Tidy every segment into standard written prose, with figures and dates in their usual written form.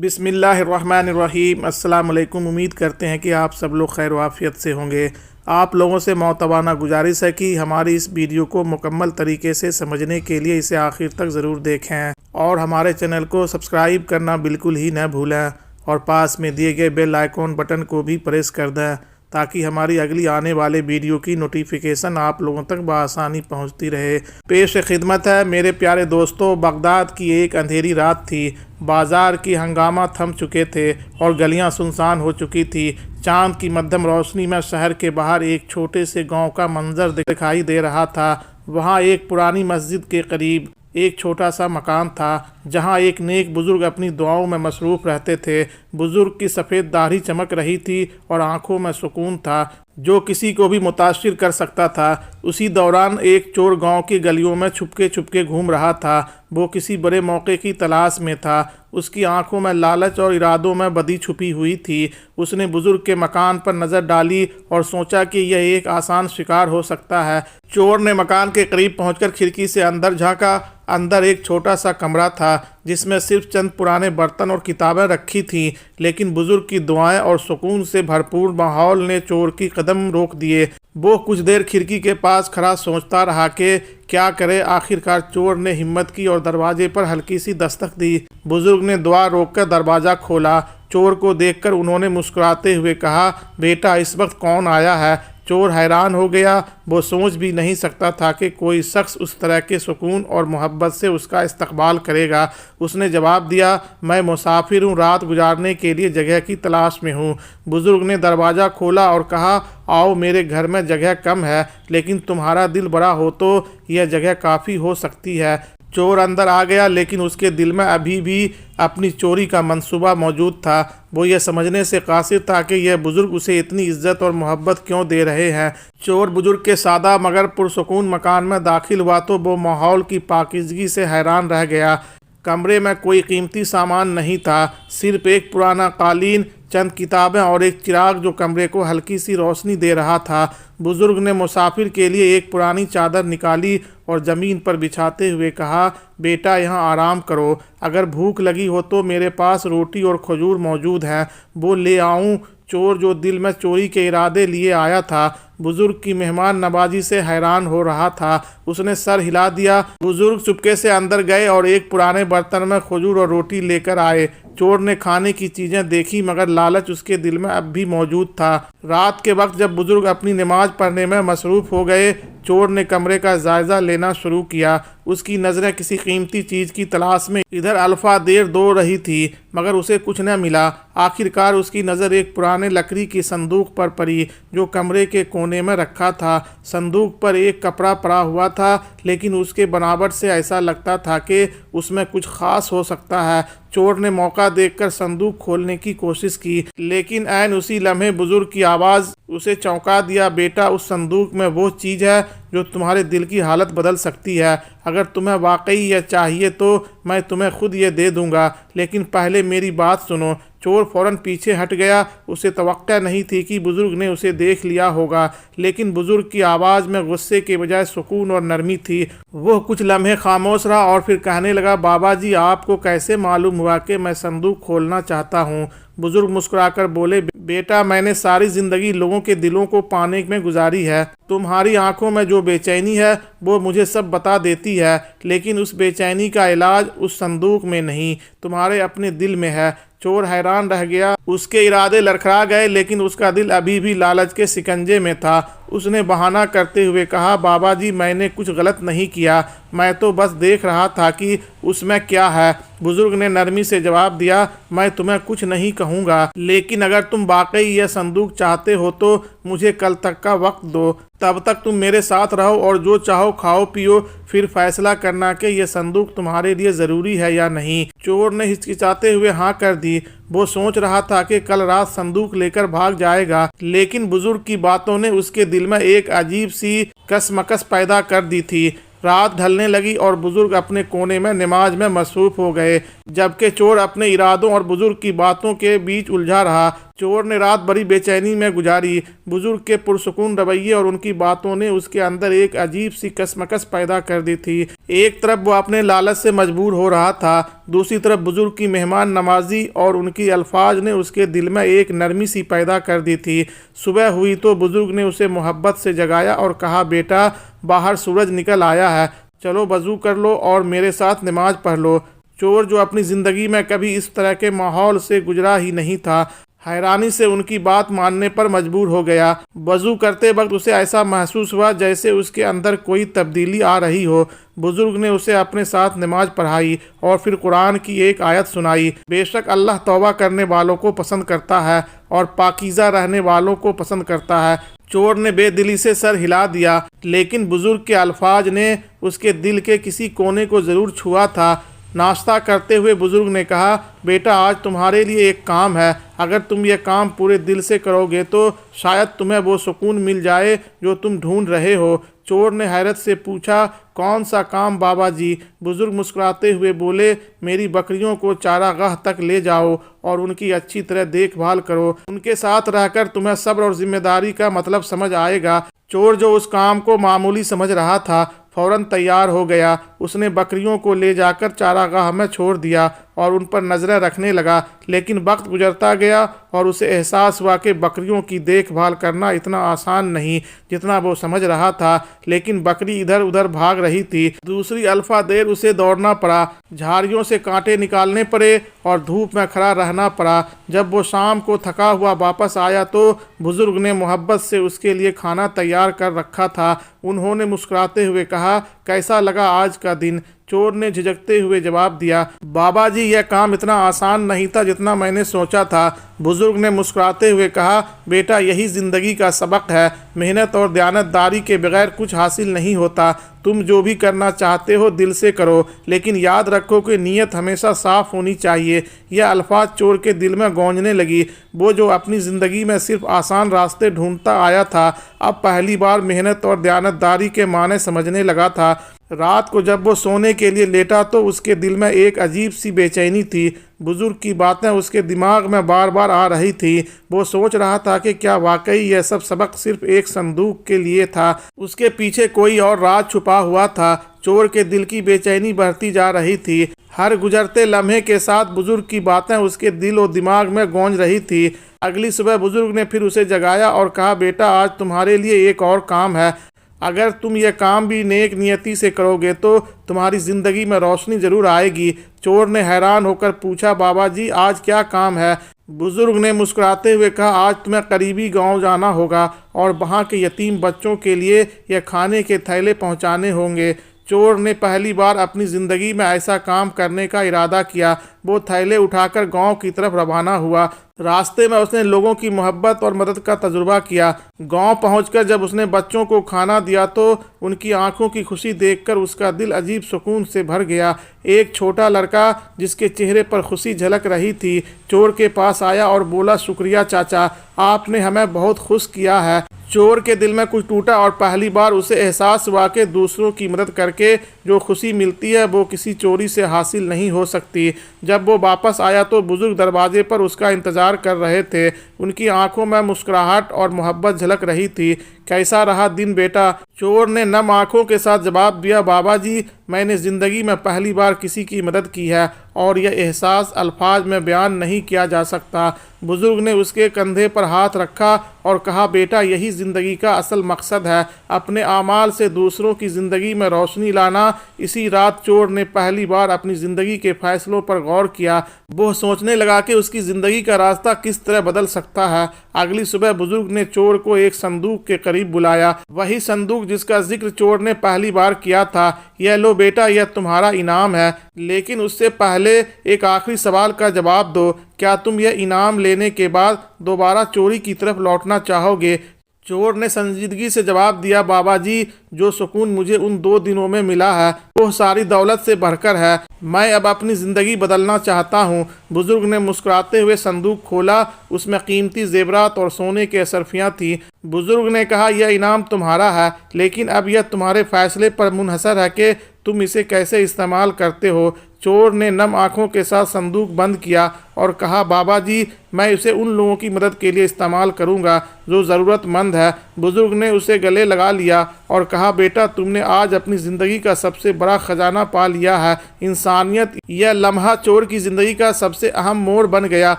بسم اللہ الرحمن الرحیم۔ السلام علیکم۔ امید کرتے ہیں کہ آپ سب لوگ خیر و عافیت سے ہوں گے۔ آپ لوگوں سے معتبانہ گزارش ہے کہ ہماری اس ویڈیو کو مکمل طریقے سے سمجھنے کے لیے اسے آخر تک ضرور دیکھیں اور ہمارے چینل کو سبسکرائب کرنا بالکل ہی نہ بھولیں اور پاس میں دیے گئے بیل آئیکن بٹن کو بھی پریس کر دیں تاکہ ہماری اگلی آنے والے ویڈیو کی نوٹیفیکیشن آپ لوگوں تک بآسانی پہنچتی رہے۔ پیش خدمت ہے میرے پیارے دوستو، بغداد کی ایک اندھیری رات تھی۔ بازار کی ہنگامہ تھم چکے تھے اور گلیاں سنسان ہو چکی تھی۔ چاند کی مدھم روشنی میں شہر کے باہر ایک چھوٹے سے گاؤں کا منظر دکھائی دے رہا تھا۔ وہاں ایک پرانی مسجد کے قریب ایک چھوٹا سا مکان تھا جہاں ایک نیک بزرگ اپنی دعاؤں میں مصروف رہتے تھے۔ بزرگ کی سفید داڑھی چمک رہی تھی اور آنکھوں میں سکون تھا جو کسی کو بھی متاثر کر سکتا تھا۔ اسی دوران ایک چور گاؤں کی گلیوں میں چھپکے گھوم رہا تھا۔ وہ کسی بڑے موقع کی تلاش میں تھا۔ اس کی آنکھوں میں لالچ اور ارادوں میں بدی چھپی ہوئی تھی۔ اس نے بزرگ کے مکان پر نظر ڈالی اور سوچا کہ یہ ایک آسان شکار ہو سکتا ہے۔ چور نے مکان کے قریب پہنچ کر کھڑکی سے اندر جھانکا۔ اندر ایک چھوٹا سا کمرہ تھا جس میں صرف چند پرانے برتن اور کتابیں رکھی تھیں، لیکن بزرگ کی دعائیں اور سکون سے بھرپور ماحول نے چور کی قدم روک دیے۔ وہ کچھ دیر کھڑکی کے پاس کھڑا سوچتا رہا کہ کیا کرے۔ آخرکار چور نے ہمت کی اور دروازے پر ہلکی سی دستک دی۔ بزرگ نے دعا روک کر دروازہ کھولا۔ چور کو دیکھ کر انہوں نے مسکراتے ہوئے کہا، بیٹا اس وقت کون آیا ہے؟ چور حیران ہو گیا۔ وہ سوچ بھی نہیں سکتا تھا کہ کوئی شخص اس طرح کے سکون اور محبت سے اس کا استقبال کرے گا۔ اس نے جواب دیا، میں مسافر ہوں، رات گزارنے کے لیے جگہ کی تلاش میں ہوں۔ بزرگ نے دروازہ کھولا اور کہا، آؤ، میرے گھر میں جگہ کم ہے لیکن تمہارا دل بڑا ہو تو یہ جگہ کافی ہو سکتی ہے۔ چور اندر آ گیا لیکن اس کے دل میں ابھی بھی اپنی چوری کا منصوبہ موجود تھا۔ وہ یہ سمجھنے سے قاصر تھا کہ یہ بزرگ اسے اتنی عزت اور محبت کیوں دے رہے ہیں۔ چور بزرگ کے سادہ مگر پرسکون مکان میں داخل ہوا تو وہ ماحول کی پاکیزگی سے حیران رہ گیا۔ کمرے میں کوئی قیمتی سامان نہیں تھا، صرف ایک پرانا قالین، چند کتابیں اور ایک چراغ جو کمرے کو ہلکی سی روشنی دے رہا تھا۔ بزرگ نے مسافر کے لیے ایک پرانی چادر نکالی اور زمین پر بچھاتے ہوئے کہا، بیٹا یہاں آرام کرو، اگر بھوک لگی ہو تو میرے پاس روٹی اور کھجور موجود ہیں، وہ لے آؤں؟ چور جو دل میں چوری کے ارادے لیے آیا تھا بزرگ کی مہمان نوازی سے حیران ہو رہا تھا۔ اس نے سر ہلا دیا۔ بزرگ چپکے سے اندر گئے اور ایک پرانے برتن میں کھجور اور روٹی لے کر آئے۔ چور نے کھانے کی چیزیں دیکھی مگر لالچ اس کے دل میں اب بھی موجود تھا۔ رات کے وقت جب بزرگ اپنی نماز پڑھنے میں مصروف ہو گئے، چور نے کمرے کا جائزہ لینا شروع کیا۔ اس کی نظریں کسی قیمتی چیز کی تلاش میں ادھر الفا دیر دو رہی تھی مگر اسے کچھ نہ ملا۔ آخرکار اس کی نظر ایک پرانے لکڑی کی صندوق پر پڑی جو کمرے کے کونے میں رکھا تھا۔ صندوق پر ایک کپڑا پڑا ہوا تھا لیکن اس کے بناوٹ سے ایسا لگتا تھا کہ اس میں کچھ خاص ہو سکتا ہے۔ چور نے موقع دیکھ کر صندوق کھولنے کی کوشش کی لیکن عین اسی لمحے بزرگ کی آواز اسے چونکا دیا، بیٹا اس صندوق میں وہ چیز ہے جو تمہارے دل کی حالت بدل سکتی ہے۔ اگر تمہیں واقعی یہ چاہیے تو میں تمہیں خود یہ دے دوں گا، لیکن پہلے میری بات سنو۔ چور فوراً پیچھے ہٹ گیا۔ اسے توقع نہیں تھی کہ بزرگ نے اسے دیکھ لیا ہوگا، لیکن بزرگ کی آواز میں غصے کے بجائے سکون اور نرمی تھی۔ وہ کچھ لمحے خاموش رہا اور پھر کہنے لگا، بابا جی آپ کو کیسے معلوم ہوا کہ میں صندوق کھولنا چاہتا ہوں؟ بزرگ مسکرا کر بولے، بیٹا میں نے ساری زندگی لوگوں کے دلوں کو پانے میں گزاری ہے۔ تمہاری آنکھوں میں جو بے چینی ہے وہ مجھے سب بتا دیتی ہے، لیکن اس بے چینی کا علاج اس صندوق میں نہیں، تمہارے اپنے دل میں ہے۔ چور حیران رہ گیا۔ اس کے ارادے لڑکھڑا گئے لیکن اس کا دل ابھی بھی لالچ کے شکنجے میں تھا۔ اس نے بہانہ کرتے ہوئے کہا، بابا جی میں نے کچھ غلط نہیں کیا، میں تو بس دیکھ رہا تھا کہ اس میں کیا ہے۔ بزرگ نے نرمی سے جواب دیا، میں تمہیں کچھ نہیں کہوں گا، لیکن اگر تم واقعی یہ صندوق چاہتے ہو تو مجھے کل تک کا وقت دو، تب تک تم میرے ساتھ رہو اور جو چاہو کھاؤ پیو، پھر فیصلہ کرنا کہ یہ صندوق تمہارے لیے ضروری ہے یا نہیں۔ چور نے ہچکچاتے ہوئے ہاں کر دی۔ وہ سوچ رہا تھا کہ کل رات صندوق لے کر بھاگ جائے گا، لیکن بزرگ کی باتوں نے اس کے دل میں ایک عجیب سی کشمکش پیدا کر دی تھی۔ رات ڈھلنے لگی اور بزرگ اپنے کونے میں نماز میں مصروف ہو گئے، جبکہ چور اپنے ارادوں اور بزرگ کی باتوں کے بیچ الجھا رہا۔ चोर ने रात बड़ी बेचैनी में गुजारी। बुजुर्ग के पुरसुकून रवैये और उनकी बातों ने उसके अंदर एक अजीब सी कसमकस पैदा कर दी थी। एक तरफ वो अपने लालच से मजबूर हो रहा था, दूसरी तरफ बुजुर्ग की मेहमान नवाजी और उनकी अल्फाज ने उसके दिल में एक नरमी सी पैदा कर दी थी। सुबह हुई तो बुजुर्ग ने उसे मोहब्बत से जगाया और कहा, बेटा बाहर सूरज निकल आया है, चलो वज़ू कर लो और मेरे साथ नमाज पढ़ लो। चोर, जो अपनी ज़िंदगी में कभी इस तरह के माहौल से गुजरा ही नहीं था, हैरानी से उनकी बात मानने पर मजबूर हो गया। वज़ू करते वक्त उसे ऐसा महसूस हुआ जैसे उसके अंदर कोई तब्दीली आ रही हो। बुजुर्ग ने उसे अपने साथ नमाज पढ़ाई और फिर कुरान की एक आयत सुनाई। बेशक अल्लाह तौबा करने वालों को पसंद करता है और पाकीज़ा रहने वालों को पसंद करता है। चोर ने बेदिली से सर हिला दिया, लेकिन बुजुर्ग के अल्फाज ने उसके दिल के किसी कोने को ज़रूर छुआ था। नाश्ता करते हुए बुजुर्ग ने कहा, बेटा आज तुम्हारे लिए एक काम है, अगर तुम ये काम पूरे दिल से करोगे तो शायद तुम्हें वो सुकून मिल जाए जो तुम ढूंढ रहे हो। चोर ने हैरत से पूछा, कौन सा काम बाबा जी? बुजुर्ग मुस्कुराते हुए बोले, मेरी बकरियों को चारागाह तक ले जाओ और उनकी अच्छी तरह देखभाल करो। उनके साथ रहकर तुम्हें सब्र और जिम्मेदारी का मतलब समझ आएगा। चोर, जो उस काम को मामूली समझ रहा था, फौरन तैयार हो गया। उसने बकरियों को ले जाकर चारागाह में छोड़ दिया और उन पर नज़रें रखने लगा। लेकिन वक्त गुजरता गया और उसे एहसास हुआ कि बकरियों की देखभाल करना इतना आसान नहीं जितना वो समझ रहा था। लेकिन बकरी इधर उधर भाग रही थी। दूसरी अल्फा देर उसे दौड़ना पड़ा, झाड़ियों से कांटे निकालने पड़े और धूप में खड़ा रहना पड़ा। जब वो शाम को थका हुआ वापस आया तो बुजुर्ग ने मोहब्बत से उसके लिए खाना तैयार कर रखा था। उन्होंने मुस्कुराते हुए कहा, कैसा लगा आज का दिन? चोर ने झिझकते हुए जवाब दिया, बाबा जी यह काम इतना आसान नहीं था जितना मैंने सोचा था। बुजुर्ग ने मुस्कुराते हुए कहा, बेटा यही ज़िंदगी का सबक है, मेहनत और दयानतदारी के बगैर कुछ हासिल नहीं होता। तुम जो भी करना चाहते हो दिल से करो, लेकिन याद रखो कि नीयत हमेशा साफ होनी चाहिए। यह अल्फाज चोर के दिल में गूंजने लगी। वो जो अपनी ज़िंदगी में सिर्फ आसान रास्ते ढूंढता आया था, अब पहली बार मेहनत और दयानतदारी के माने समझने लगा था। रात को जब वो सोने के लिए लेटा तो उसके दिल में एक अजीब सी बेचैनी थी। बुजुर्ग की बातें उसके दिमाग में बार बार आ रही थी। वो सोच रहा था कि क्या वाकई यह सब सबक सिर्फ एक संदूक के लिए था? उसके पीछे कोई और राज छुपा हुआ था। चोर के दिल की बेचैनी बढ़ती जा रही थी। हर गुजरते लम्हे के साथ बुजुर्ग की बातें उसके दिल और दिमाग में गूंज रही थी। अगली सुबह बुजुर्ग ने फिर उसे जगाया और कहा, बेटा आज तुम्हारे लिए एक और काम है। अगर तुम यह काम भी नेक नियति से करोगे तो तुम्हारी ज़िंदगी में रोशनी ज़रूर आएगी। चोर ने हैरान होकर पूछा, बाबा जी आज क्या काम है? बुजुर्ग ने मुस्कुराते हुए कहा, आज तुम्हें करीबी गांव जाना होगा और वहां के यतीम बच्चों के लिए यह खाने के थैले पहुंचाने होंगे। चोर ने पहली बार अपनी ज़िंदगी में ऐसा काम करने का इरादा किया। वो थैले उठाकर गांव की तरफ रवाना हुआ। रास्ते में उसने लोगों की मोहब्बत और मदद का तजुर्बा किया। गांव पहुंचकर जब उसने बच्चों को खाना दिया तो उनकी आंखों की खुशी देखकर उसका दिल अजीब सुकून से भर गया। एक छोटा लड़का जिसके चेहरे पर खुशी झलक रही थी, चोर के पास आया और बोला, शुक्रिया चाचा, आपने हमें बहुत खुश किया है। चोर के दिल में कुछ टूटा और पहली बार उसे एहसास हुआ कि दूसरों की मदद करके जो खुशी मिलती है वो किसी चोरी से हासिल नहीं हो सकती। जब वो वापस आया तो बुजुर्ग दरवाजे पर उसका इंतज़ार कर रहे थे। उनकी आंखों में मुस्कुराहट और मोहब्बत झलक रही थी। कैसा रहा दिन बेटा? चोर ने नम आंखों के साथ जवाब दिया, बाबा जी मैंने ज़िंदगी में पहली बार किसी की मदद की है और यह एहसास अल्फाज में बयान नहीं किया जा सकता। बुजुर्ग ने उसके कंधे पर हाथ रखा और कहा, बेटा यही ज़िंदगी का असल मकसद है, अपने आमाल से दूसरों की ज़िंदगी में रोशनी लाना। इसी रात चोर ने पहली बार अपनी ज़िंदगी के फैसलों पर गौर किया। वो सोचने लगा कि उसकी ज़िंदगी का रास्ता किस तरह बदल सकता है। अगली सुबह बुजुर्ग ने चोर को एक संदूक के करीब बुलाया, वही संदूक जिसका जिक्र चोर ने पहली बार किया था। यह लो बेटा, यह तुम्हारा इनाम है, लेकिन उससे पहले एक आखिरी सवाल का जवाब दो। क्या तुम यह इनाम लेने के बाद दोबारा चोरी की तरफ लौटना चाहोगे? चोर ने संजीदगी से जवाब दिया, बाबा जी जो सुकून मुझे उन 2 दिनों में मिला है वो सारी दौलत से बढ़कर है। मैं अब अपनी ज़िंदगी बदलना चाहता हूँ। बुजुर्ग ने मुस्कुराते हुए संदूक खोला। उसमें कीमती जेवरात और सोने की अशरफियाँ थीं। बुजुर्ग ने कहा, यह इनाम तुम्हारा है, लेकिन अब यह तुम्हारे फैसले पर मुनहसर है कि तुम इसे कैसे इस्तेमाल करते हो। चोर ने नम आंखों के साथ संदूक बंद किया और कहा, बाबा जी, मैं इसे उन लोगों की मदद के लिए इस्तेमाल करूंगा जो ज़रूरतमंद है। बुजुर्ग ने उसे गले लगा लिया और कहा, बेटा, तुमने आज अपनी ज़िंदगी का सबसे बड़ा खजाना पा लिया है। इंसानियत। यह लम्हा चोर की ज़िंदगी का सबसे अहम मोड़ बन गया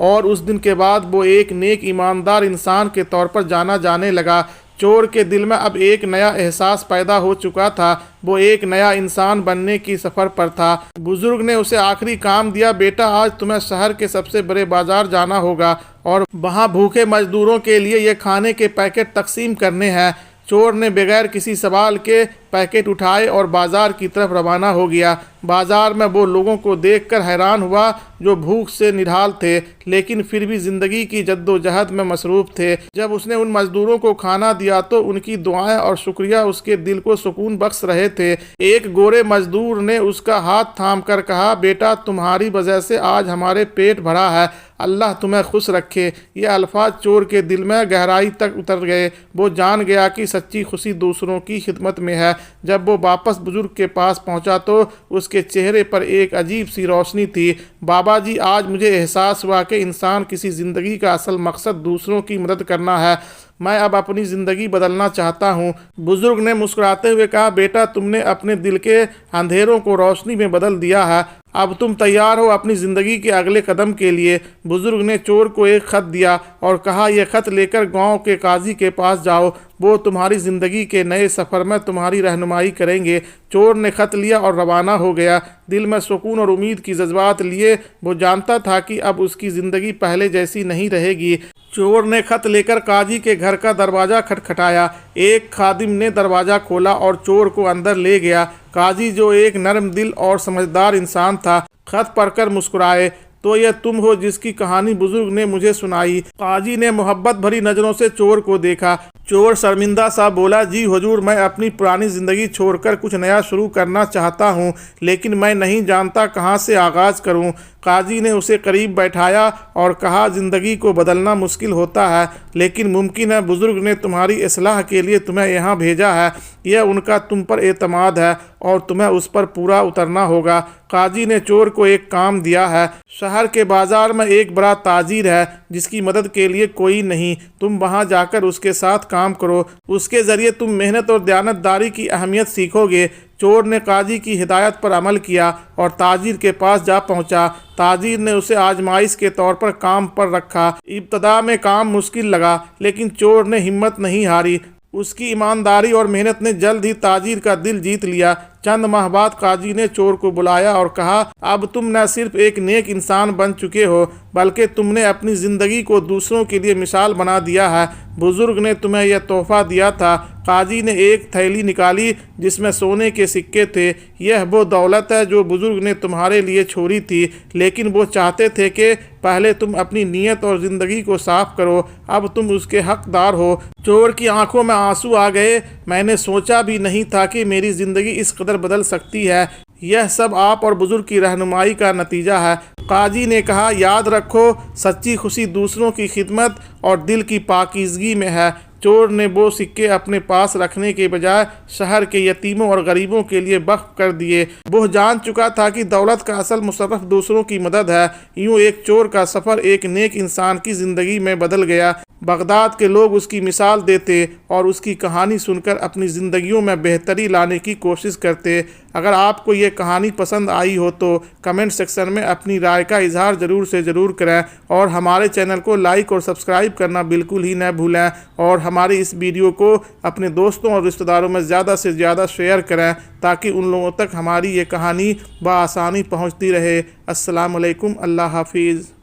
और उस दिन के बाद वो एक नेक ईमानदार इंसान के तौर पर जाना जाने लगा। चोर के दिल में अब एक नया एहसास पैदा हो चुका था। वो एक नया इंसान बनने की सफ़र पर था। बुजुर्ग ने उसे आखिरी काम दिया, बेटा, आज तुम्हें शहर के सबसे बड़े बाजार जाना होगा और वहाँ भूखे मजदूरों के लिए ये खाने के पैकेट तकसीम करने हैं। चोर ने बगैर किसी सवाल के पैकेट उठाए और बाज़ार की तरफ रवाना हो गया। बाज़ार में वो लोगों को देखकर हैरान हुआ जो भूख से निढाल थे लेकिन फिर भी ज़िंदगी की जद्दोजहद में मसरूफ़ थे। जब उसने उन मज़दूरों को खाना दिया तो उनकी दुआएं और शुक्रिया उसके दिल को सुकून बख्श रहे थे। एक गोरे मज़दूर ने उसका हाथ थाम कर कहा, बेटा, तुम्हारी वजह से आज हमारे पेट भरा है, अल्लाह तुम्हें खुश रखे। ये अल्फाज चोर के दिल में गहराई तक उतर गए। वो जान गया कि सच्ची खुशी दूसरों की खिदमत में है। जब वो वापस बुजुर्ग के पास पहुंचा तो उसके चेहरे पर एक अजीब सी रोशनी थी। बाबा जी, आज मुझे एहसास हुआ कि इंसान की ज़िंदगी का असल मकसद दूसरों की मदद करना है। मैं अब अपनी ज़िंदगी बदलना चाहता हूँ। बुजुर्ग ने मुस्कुराते हुए कहा, बेटा, तुमने अपने दिल के अंधेरों को रोशनी में बदल दिया है। अब तुम तैयार हो अपनी ज़िंदगी के अगले कदम के लिए। बुजुर्ग ने चोर को एक ख़त दिया और कहा, यह ख़त लेकर गांव के काजी के पास जाओ, वो तुम्हारी ज़िंदगी के नए सफ़र में तुम्हारी रहनुमाई करेंगे। चोर ने ख़त लिया और रवाना हो गया। दिल में सुकून और उम्मीद की जज्बात लिए। वो जानता था कि अब उसकी ज़िंदगी पहले जैसी नहीं रहेगी। चोर ने खत लेकर काजी के घर का दरवाज़ा खटखटाया। एक खादिम ने दरवाज़ा खोला और चोर को अंदर ले गया। काजी, जो एक नरम दिल और समझदार इंसान था, खत पढ़कर मुस्कुराए। तो यह तुम हो जिसकी कहानी बुजुर्ग ने मुझे सुनाई। काजी ने मोहब्बत भरी नज़रों से चोर को देखा। चोर शर्मिंदा सा बोला, जी हुजूर, मैं अपनी पुरानी ज़िंदगी छोड़कर कुछ नया शुरू करना चाहता हूँ, लेकिन मैं नहीं जानता कहाँ से आगाज़ करूँ। काजी ने उसे करीब बैठाया और कहा, ज़िंदगी को बदलना मुश्किल होता है लेकिन मुमकिन है। बुज़ुर्ग ने तुम्हारी इस्लाह के लिए तुम्हें यहाँ भेजा है। यह उनका तुम पर एतमाद है और तुम्हें उस पर पूरा उतरना होगा। काजी ने चोर को एक काम दिया है। शहर के बाज़ार में एक बड़ा ताजिर है जिसकी मदद के लिए कोई नहीं। तुम वहाँ जाकर उसके साथ काम करो। उसके ज़रिए तुम मेहनत और दयानतदारी की अहमियत सीखोगे। चोर ने काजी की हिदायत पर अमल किया और ताजिर के पास जा पहुंचा। ताजिर ने उसे आजमाइश के तौर पर काम पर रखा। इब्तदा में काम मुश्किल लगा लेकिन चोर ने हिम्मत नहीं हारी। उसकी ईमानदारी और मेहनत ने जल्द ही ताजिर का दिल जीत लिया। चंद माह बाद काजी ने चोर को बुलाया और कहा, अब तुम न सिर्फ एक नेक इंसान बन चुके हो बल्कि तुमने अपनी ज़िंदगी को दूसरों के लिए मिसाल बना दिया है। बुजुर्ग ने तुम्हें यह तोहफा दिया था। काजी ने एक थैली निकाली जिसमें सोने के सिक्के थे। यह वो दौलत है जो बुजुर्ग ने तुम्हारे लिए छोड़ी थी, लेकिन वो चाहते थे कि पहले तुम अपनी नीयत और ज़िंदगी को साफ करो। अब तुम उसके हकदार हो। चोर की आंखों में आंसू आ गए। मैंने सोचा भी नहीं था कि मेरी ज़िंदगी इस कदर बदल सकती है। यह सब आप और बुजुर्ग की रहनुमाई का नतीजा है। काजी ने कहा, याद रखो, सच्ची खुशी दूसरों की खिदमत और दिल की पाकीज़गी में है। चोर ने वो सिक्के अपने पास रखने के बजाय शहर के यतीमों और गरीबों के लिए वक्फ कर दिए। वो जान चुका था कि दौलत का असल मुसर्रफ दूसरों की मदद है। यूँ एक चोर का सफ़र एक नेक इंसान की ज़िंदगी में बदल गया। बगदाद के लोग उसकी मिसाल देते और उसकी कहानी सुनकर अपनी ज़िंदगियों में बेहतरी लाने की कोशिश करते। अगर आपको ये कहानी पसंद आई हो तो कमेंट सेक्शन में अपनी राय का इजहार ज़रूर से ज़रूर करें और हमारे चैनल को लाइक और सब्सक्राइब करना बिल्कुल ही न भूलें और हमारी इस वीडियो को अपने दोस्तों और रिश्तेदारों में ज़्यादा से ज़्यादा शेयर करें ताकि उन लोगों तक हमारी ये कहानी बआसानी पहुँचती रहे। अस्सलाम वालेकुम, अल्लाह हाफिज़।